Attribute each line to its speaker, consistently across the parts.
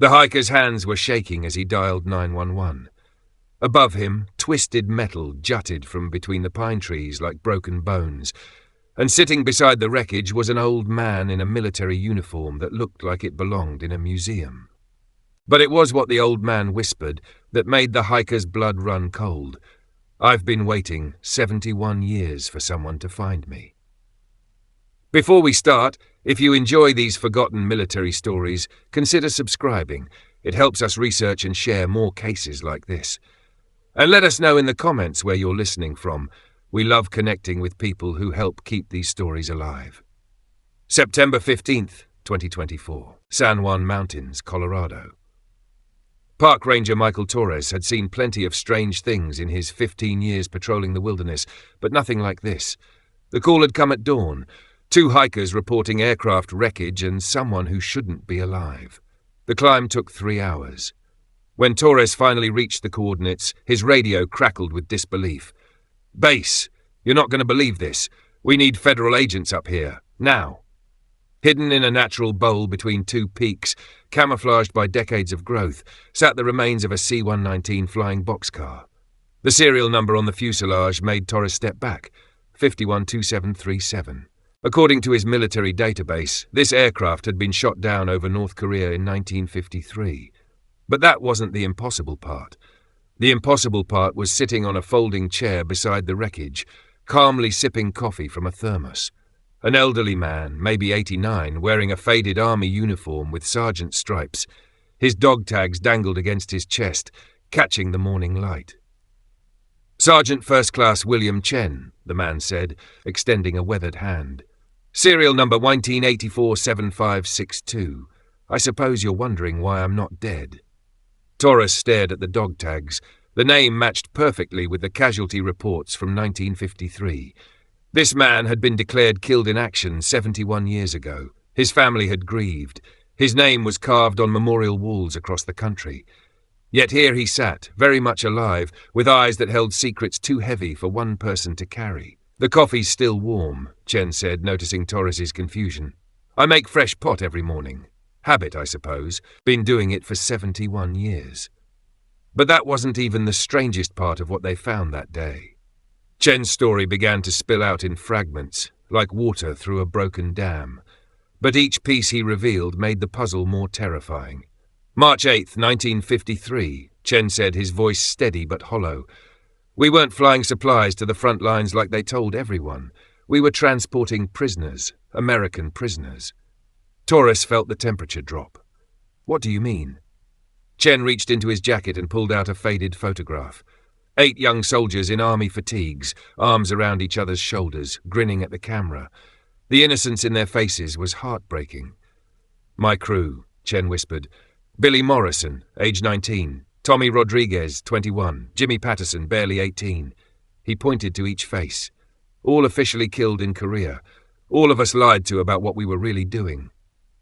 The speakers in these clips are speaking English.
Speaker 1: The hiker's hands were shaking as he dialed 911. Above him, twisted metal jutted from between the pine trees like broken bones, and sitting beside the wreckage was an old man in a military uniform that looked like it belonged in a museum. But it was what the old man whispered that made the hiker's blood run cold. "I've been waiting 71 years for someone to find me." Before we start, if you enjoy these forgotten military stories, consider subscribing. It helps us research and share more cases like this. And let us know in the comments where you're listening from. We love connecting with people who help keep these stories alive. September 15th, 2024, San Juan Mountains, Colorado. Park Ranger Michael Torres had seen plenty of strange things in his 15 years patrolling the wilderness, but nothing like this. The call had come at dawn. 2 hikers reporting aircraft wreckage and someone who shouldn't be alive. The climb took 3 hours. When Torres finally reached the coordinates, his radio crackled with disbelief. "Base, you're not going to believe this. We need federal agents up here, now." Hidden in a natural bowl between 2 peaks, camouflaged by decades of growth, sat the remains of a C-119 flying boxcar. The serial number on the fuselage made Torres step back, 512737. According to his military database, this aircraft had been shot down over North Korea in 1953. But that wasn't the impossible part. The impossible part was sitting on a folding chair beside the wreckage, calmly sipping coffee from a thermos. An elderly man, maybe 89, wearing a faded army uniform with sergeant stripes. His dog tags dangled against his chest, catching the morning light. "Sergeant First Class William Chen," the man said, extending a weathered hand. "Serial number 19847562. I suppose you're wondering why I'm not dead." Torres stared at the dog tags. The name matched perfectly with the casualty reports from 1953. This man had been declared killed in action 71 years ago. His family had grieved. His name was carved on memorial walls across the country. Yet here he sat, very much alive, with eyes that held secrets too heavy for one person to carry. "The coffee's still warm," Chen said, noticing Torres's confusion. "I make fresh pot every morning. Habit, I suppose. Been doing it for 71 years. But that wasn't even the strangest part of what they found that day. Chen's story began to spill out in fragments, like water through a broken dam. But each piece he revealed made the puzzle more terrifying. "March 8th, 1953, Chen said, his voice steady but hollow. "We weren't flying supplies to the front lines like they told everyone. We were transporting prisoners, American prisoners." Torres felt the temperature drop. "What do you mean?" Chen reached into his jacket and pulled out a faded photograph. 8 young soldiers in army fatigues, arms around each other's shoulders, grinning at the camera. The innocence in their faces was heartbreaking. "My crew," Chen whispered. "Billy Morrison, age 19. Tommy Rodriguez, 21. Jimmy Patterson, barely 18. He pointed to each face. "All officially killed in Korea. All of us lied to about what we were really doing."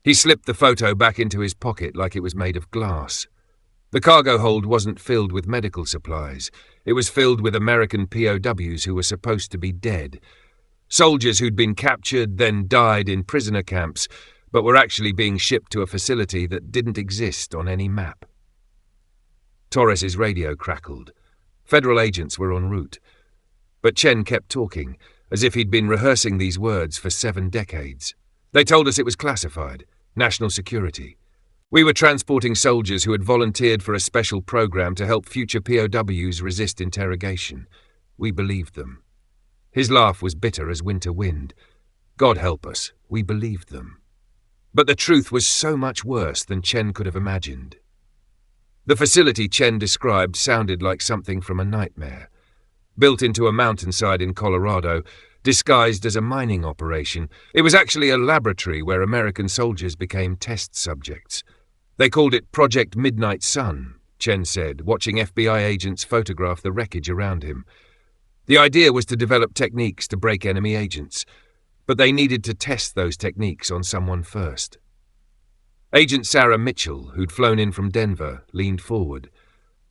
Speaker 1: He slipped the photo back into his pocket like it was made of glass. The cargo hold wasn't filled with medical supplies. It was filled with American POWs who were supposed to be dead. Soldiers who'd been captured, then died in prisoner camps, but were actually being shipped to a facility that didn't exist on any map. Torres's radio crackled. Federal agents were en route. But Chen kept talking, as if he'd been rehearsing these words for 7 decades. "They told us it was classified, national security. We were transporting soldiers who had volunteered for a special program to help future POWs resist interrogation. We believed them." His laugh was bitter as winter wind. "God help us, we believed them." But the truth was so much worse than Chen could have imagined. The facility Chen described sounded like something from a nightmare. Built into a mountainside in Colorado, disguised as a mining operation, it was actually a laboratory where American soldiers became test subjects. They called it Project Midnight Sun, Chen said, watching FBI agents photograph the wreckage around him. The idea was to develop techniques to break enemy agents, but they needed to test those techniques on someone first. Agent Sarah Mitchell, who'd flown in from Denver, leaned forward.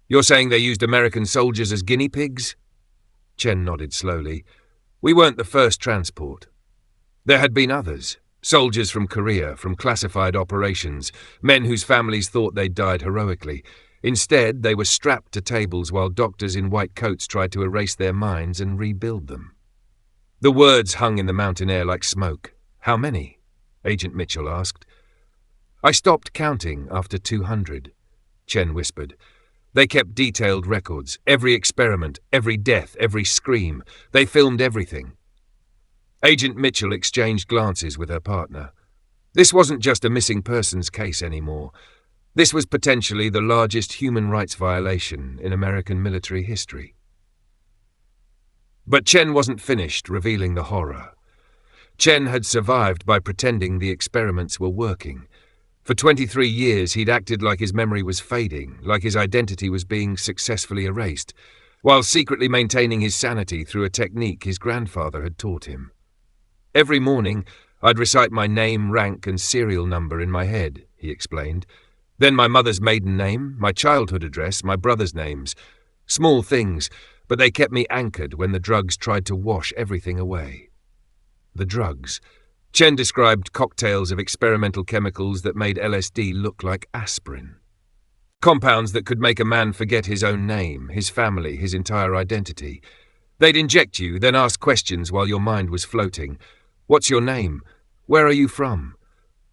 Speaker 1: "You're saying they used American soldiers as guinea pigs?" Chen nodded slowly. "We weren't the first transport. There had been others. Soldiers from Korea, from classified operations, men whose families thought they'd died heroically. Instead, they were strapped to tables while doctors in white coats tried to erase their minds and rebuild them. The words hung in the mountain air like smoke. "How many?" Agent Mitchell asked. "I stopped counting after 200, Chen whispered. They kept detailed records, every experiment, every death, every scream. They filmed everything. Agent Mitchell exchanged glances with her partner. This wasn't just a missing persons case anymore. This was potentially the largest human rights violation in American military history. But Chen wasn't finished revealing the horror. Chen had survived by pretending the experiments were working. For 23 years he'd acted like his memory was fading, like his identity was being successfully erased, while secretly maintaining his sanity through a technique his grandfather had taught him. Every morning, I'd recite my name, rank, and serial number in my head, he explained. Then my mother's maiden name, my childhood address, my brother's names. Small things, but they kept me anchored when the drugs tried to wash everything away. The drugs. Chen described cocktails of experimental chemicals that made LSD look like aspirin. Compounds that could make a man forget his own name, his family, his entire identity. They'd inject you, then ask questions while your mind was floating. What's your name? Where are you from?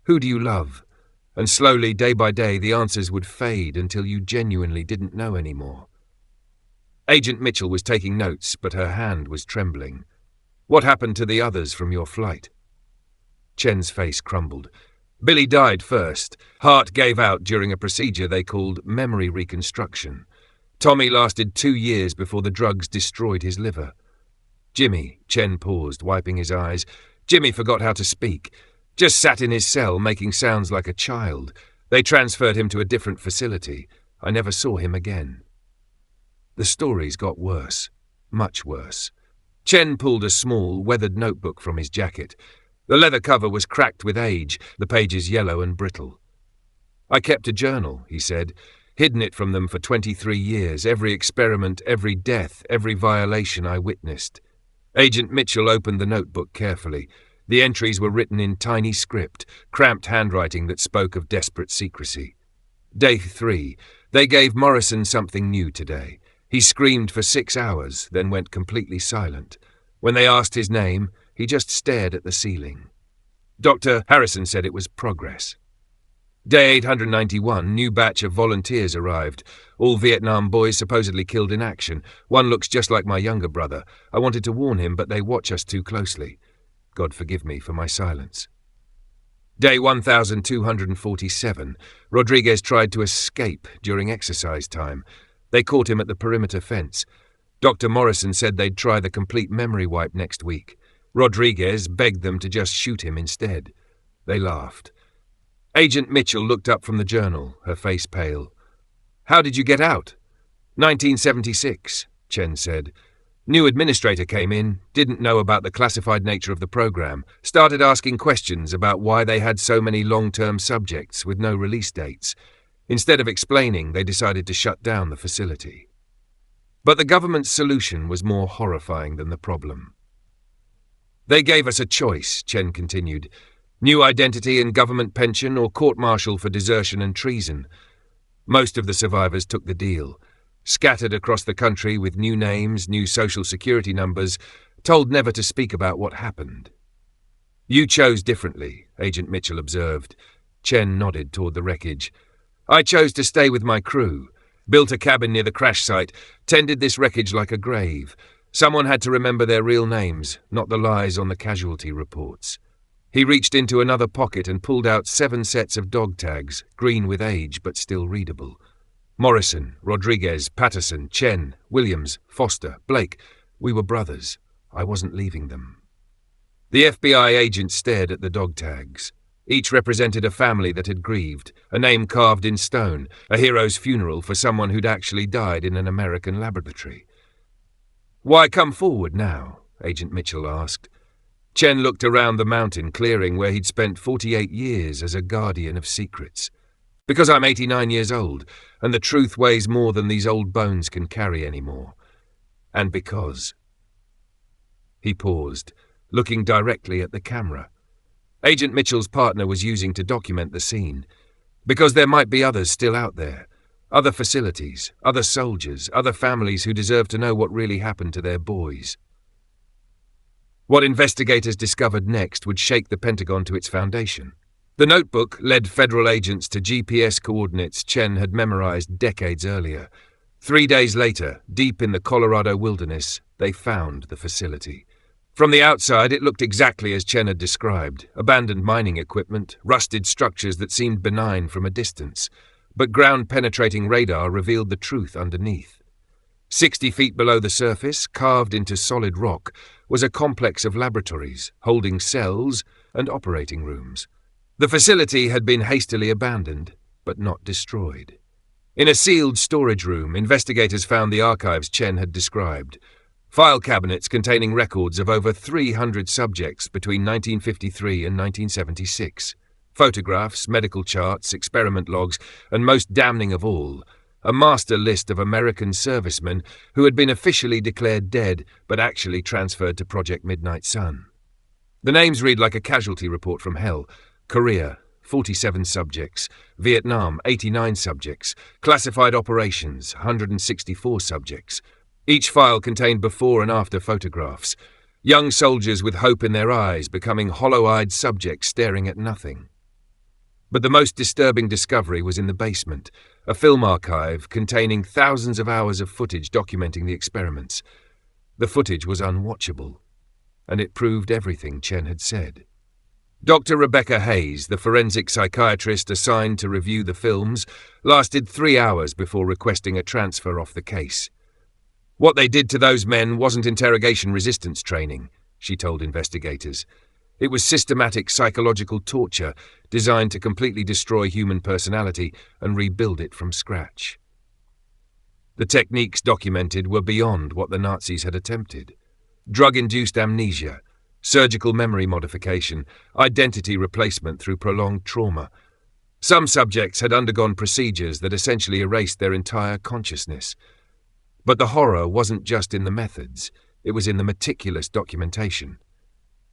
Speaker 1: Who do you love? And slowly, day by day, the answers would fade until you genuinely didn't know anymore. Agent Mitchell was taking notes, but her hand was trembling. What happened to the others from your flight? Chen's face crumbled. Billy died first. Heart gave out during a procedure they called memory reconstruction. Tommy lasted 2 years before the drugs destroyed his liver. Jimmy, Chen paused, wiping his eyes. Jimmy forgot how to speak. Just sat in his cell, making sounds like a child. They transferred him to a different facility. I never saw him again. The stories got worse. Much worse. Chen pulled a small, weathered notebook from his jacket. The leather cover was cracked with age, the pages yellow and brittle. I kept a journal, he said, hidden it from them for 23 years, every experiment, every death, every violation I witnessed. Agent Mitchell opened the notebook carefully. The entries were written in tiny script, cramped handwriting that spoke of desperate secrecy. Day 3. They gave Morrison something new today. He screamed for 6 hours, then went completely silent. When they asked his name, he just stared at the ceiling. Dr. Harrison said it was progress. Day 891, new batch of volunteers arrived. All Vietnam boys supposedly killed in action. One looks just like my younger brother. I wanted to warn him, but they watch us too closely. God forgive me for my silence. Day 1247, Rodriguez tried to escape during exercise time. They caught him at the perimeter fence. Dr. Morrison said they'd try the complete memory wipe next week. Rodriguez begged them to just shoot him instead. They laughed. Agent Mitchell looked up from the journal, her face pale. How did you get out? 1976, Chen said. New administrator came in, didn't know about the classified nature of the program, started asking questions about why they had so many long-term subjects with no release dates. Instead of explaining, they decided to shut down the facility. But the government's solution was more horrifying than the problem. They gave us a choice, Chen continued. New identity and government pension or court-martial for desertion and treason. Most of the survivors took the deal. Scattered across the country with new names, new social security numbers, told never to speak about what happened. You chose differently, Agent Mitchell observed. Chen nodded toward the wreckage. I chose to stay with my crew, built a cabin near the crash site, tended this wreckage like a grave. Someone had to remember their real names, not the lies on the casualty reports. He reached into another pocket and pulled out 7 sets of dog tags, green with age but still readable. Morrison, Rodriguez, Patterson, Chen, Williams, Foster, Blake. We were brothers. I wasn't leaving them. The FBI agent stared at the dog tags. Each represented a family that had grieved, a name carved in stone, a hero's funeral for someone who'd actually died in an American laboratory. Why come forward now? Agent Mitchell asked. Chen looked around the mountain clearing where he'd spent 48 years as a guardian of secrets. Because I'm 89 years old, and the truth weighs more than these old bones can carry anymore. And because... He paused, looking directly at the camera. Agent Mitchell's partner was using to document the scene, because there might be others still out there, other facilities, other soldiers, other families who deserve to know what really happened to their boys. What investigators discovered next would shake the Pentagon to its foundation. The notebook led federal agents to GPS coordinates Chen had memorized decades earlier. 3 days later, deep in the Colorado wilderness, they found the facility. From the outside, it looked exactly as Chen had described: abandoned mining equipment, rusted structures that seemed benign from a distance. But ground-penetrating radar revealed the truth underneath. 60 feet below the surface, carved into solid rock, was a complex of laboratories, holding cells and operating rooms. The facility had been hastily abandoned, but not destroyed. In a sealed storage room, investigators found the archives Chen had described. File cabinets containing records of over 300 subjects between 1953 and 1976. Photographs, medical charts, experiment logs, and most damning of all, a master list of American servicemen who had been officially declared dead but actually transferred to Project Midnight Sun. The names read like a casualty report from hell. Korea, 47 subjects. Vietnam, 89 subjects. Classified operations, 164 subjects. Each file contained before and after photographs. Young soldiers with hope in their eyes becoming hollow-eyed subjects staring at nothing. But the most disturbing discovery was in the basement, a film archive containing thousands of hours of footage documenting the experiments. The footage was unwatchable, and it proved everything Chen had said. Dr. Rebecca Hayes, the forensic psychiatrist assigned to review the films, lasted 3 hours before requesting a transfer off the case. What they did to those men wasn't interrogation resistance training, she told investigators. It was systematic psychological torture designed to completely destroy human personality and rebuild it from scratch. The techniques documented were beyond what the Nazis had attempted. Drug-induced amnesia, surgical memory modification, identity replacement through prolonged trauma. Some subjects had undergone procedures that essentially erased their entire consciousness. But the horror wasn't just in the methods, it was in the meticulous documentation.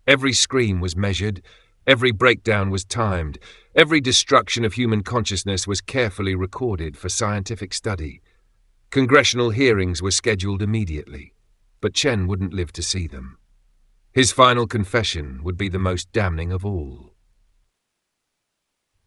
Speaker 1: Every scream was measured, every breakdown was timed, every destruction of human consciousness was carefully recorded for scientific study. Congressional hearings were scheduled immediately, but Chen wouldn't live to see them. His final confession would be the most damning of all.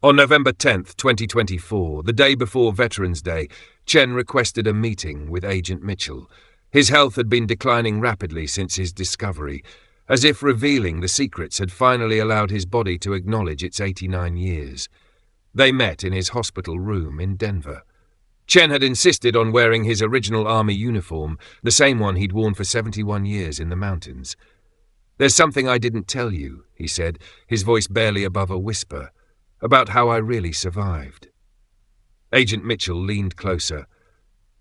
Speaker 1: On November 10, 2024, the day before Veterans Day, Chen requested a meeting with Agent Mitchell. His health had been declining rapidly since his discovery, as if revealing the secrets had finally allowed his body to acknowledge its 89 years. They met in his hospital room in Denver. Chen had insisted on wearing his original army uniform, the same one he'd worn for 71 years in the mountains. "There's something I didn't tell you," he said, his voice barely above a whisper, "about how I really survived." Agent Mitchell leaned closer.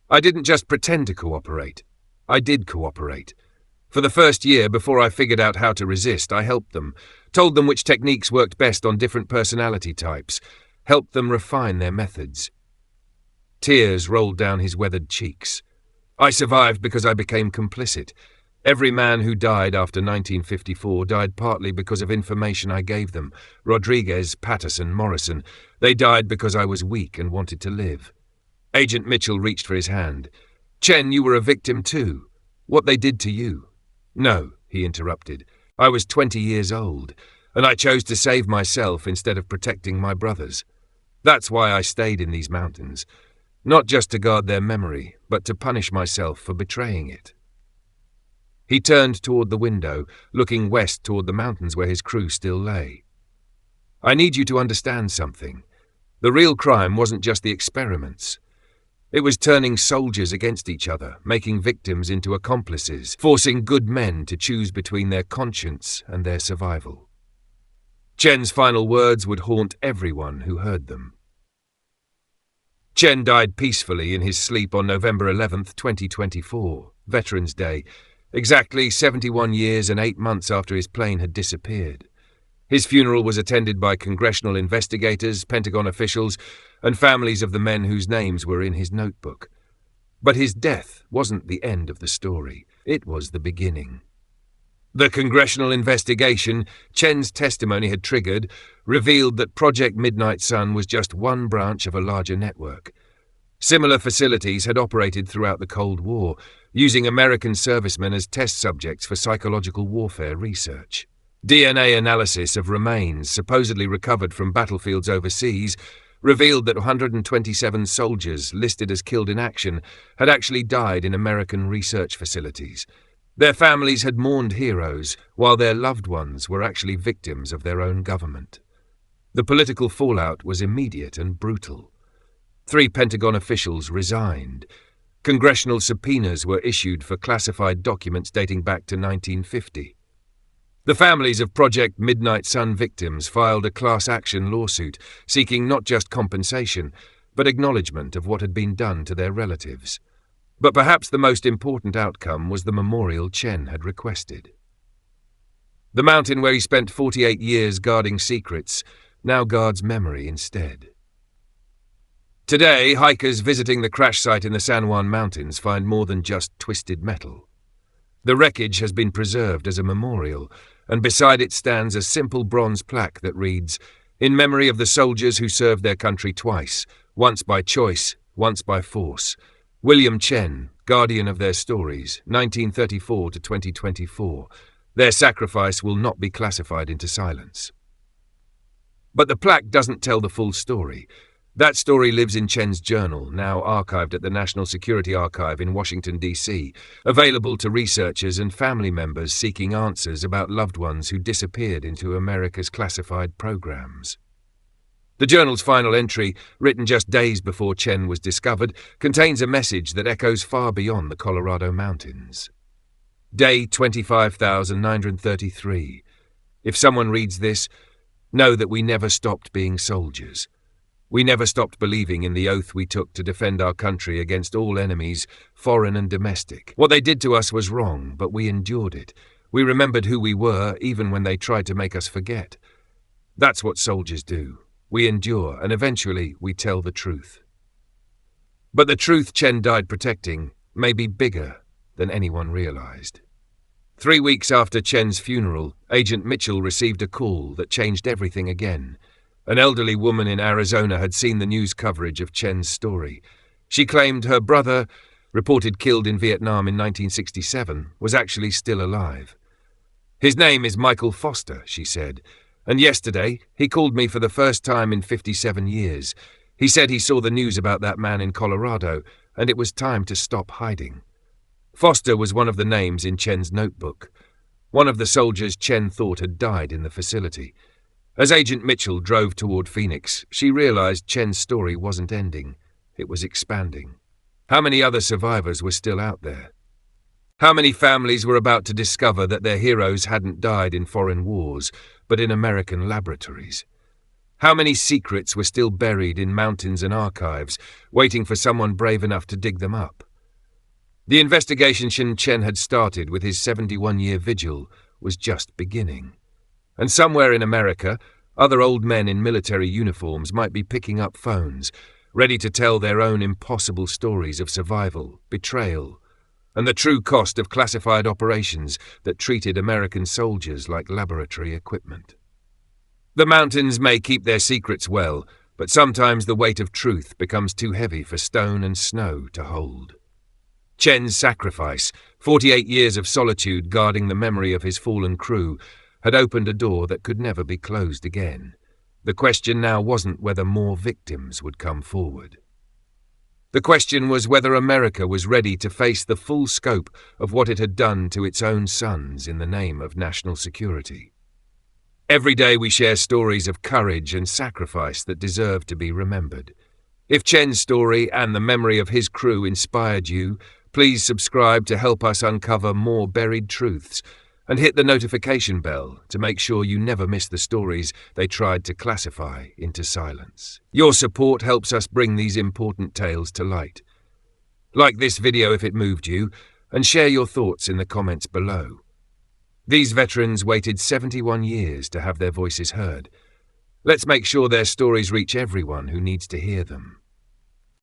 Speaker 1: "I didn't just pretend to cooperate. I did cooperate. For the first year, before I figured out how to resist, I helped them, told them which techniques worked best on different personality types, helped them refine their methods." Tears rolled down his weathered cheeks. "I survived because I became complicit. Every man who died after 1954 died partly because of information I gave them. Rodriguez, Patterson, Morrison. They died because I was weak and wanted to live." Agent Mitchell reached for his hand. "Chen, you were a victim too. What they did to you." "No," he interrupted. "I was 20 years old, and I chose to save myself instead of protecting my brothers. That's why I stayed in these mountains. Not just to guard their memory, but to punish myself for betraying it." He turned toward the window, looking west toward the mountains where his crew still lay. "I need you to understand something. The real crime wasn't just the experiments. It was turning soldiers against each other, making victims into accomplices, forcing good men to choose between their conscience and their survival." Chen's final words would haunt everyone who heard them. Chen died peacefully in his sleep on November 11, 2024, Veterans Day, exactly 71 years and 8 months after his plane had disappeared. His funeral was attended by congressional investigators, Pentagon officials, and families of the men whose names were in his notebook. But his death wasn't the end of the story. It was the beginning. The congressional investigation Chen's testimony had triggered revealed that Project Midnight Sun was just one branch of a larger network. Similar facilities had operated throughout the Cold War, using American servicemen as test subjects for psychological warfare research. DNA analysis of remains supposedly recovered from battlefields overseas revealed that 127 soldiers listed as killed in action had actually died in American research facilities. Their families had mourned heroes, while their loved ones were actually victims of their own government. The political fallout was immediate and brutal. 3 Pentagon officials resigned. Congressional subpoenas were issued for classified documents dating back to 1950. The families of Project Midnight Sun victims filed a class action lawsuit seeking not just compensation, but acknowledgement of what had been done to their relatives. But perhaps the most important outcome was the memorial Chen had requested. The mountain where he spent 48 years guarding secrets now guards memory instead. Today, hikers visiting the crash site in the San Juan Mountains find more than just twisted metal. The wreckage has been preserved as a memorial, and beside it stands a simple bronze plaque that reads, "In memory of the soldiers who served their country twice, once by choice, once by force. William Chen, guardian of their stories, 1934 to 2024. Their sacrifice will not be classified into silence." But the plaque doesn't tell the full story. That story lives in Chen's journal, now archived at the National Security Archive in Washington, D.C., available to researchers and family members seeking answers about loved ones who disappeared into America's classified programs. The journal's final entry, written just days before Chen was discovered, contains a message that echoes far beyond the Colorado mountains. Day 25,933. If someone reads this, know that we never stopped being soldiers. We never stopped believing in the oath we took to defend our country against all enemies, foreign and domestic. What they did to us was wrong, but we endured it. We remembered who we were, even when they tried to make us forget. That's what soldiers do. We endure, and eventually we tell the truth. But the truth Chen died protecting may be bigger than anyone realized. 3 weeks after Chen's funeral, Agent Mitchell received a call that changed everything again. An elderly woman in Arizona had seen the news coverage of Chen's story. She claimed her brother, reported killed in Vietnam in 1967, was actually still alive. "His name is Michael Foster," she said, "and yesterday he called me for the first time in 57 years. He said he saw the news about that man in Colorado, and it was time to stop hiding." Foster was one of the names in Chen's notebook, one of the soldiers Chen thought had died in the facility. As Agent Mitchell drove toward Phoenix, she realized Chen's story wasn't ending. It was expanding. How many other survivors were still out there? How many families were about to discover that their heroes hadn't died in foreign wars, but in American laboratories? How many secrets were still buried in mountains and archives, waiting for someone brave enough to dig them up? The investigation Chen had started with his 71-year vigil was just beginning. And somewhere in America, other old men in military uniforms might be picking up phones, ready to tell their own impossible stories of survival, betrayal, and the true cost of classified operations that treated American soldiers like laboratory equipment. The mountains may keep their secrets well, but sometimes the weight of truth becomes too heavy for stone and snow to hold. Chen's sacrifice, 48 years of solitude guarding the memory of his fallen crew, had opened a door that could never be closed again. The question now wasn't whether more victims would come forward. The question was whether America was ready to face the full scope of what it had done to its own sons in the name of national security. Every day we share stories of courage and sacrifice that deserve to be remembered. If Chen's story and the memory of his crew inspired you, please subscribe to help us uncover more buried truths, and hit the notification bell to make sure you never miss the stories they tried to classify into silence. Your support helps us bring these important tales to light. Like this video if it moved you, and share your thoughts in the comments below. These veterans waited 71 years to have their voices heard. Let's make sure their stories reach everyone who needs to hear them.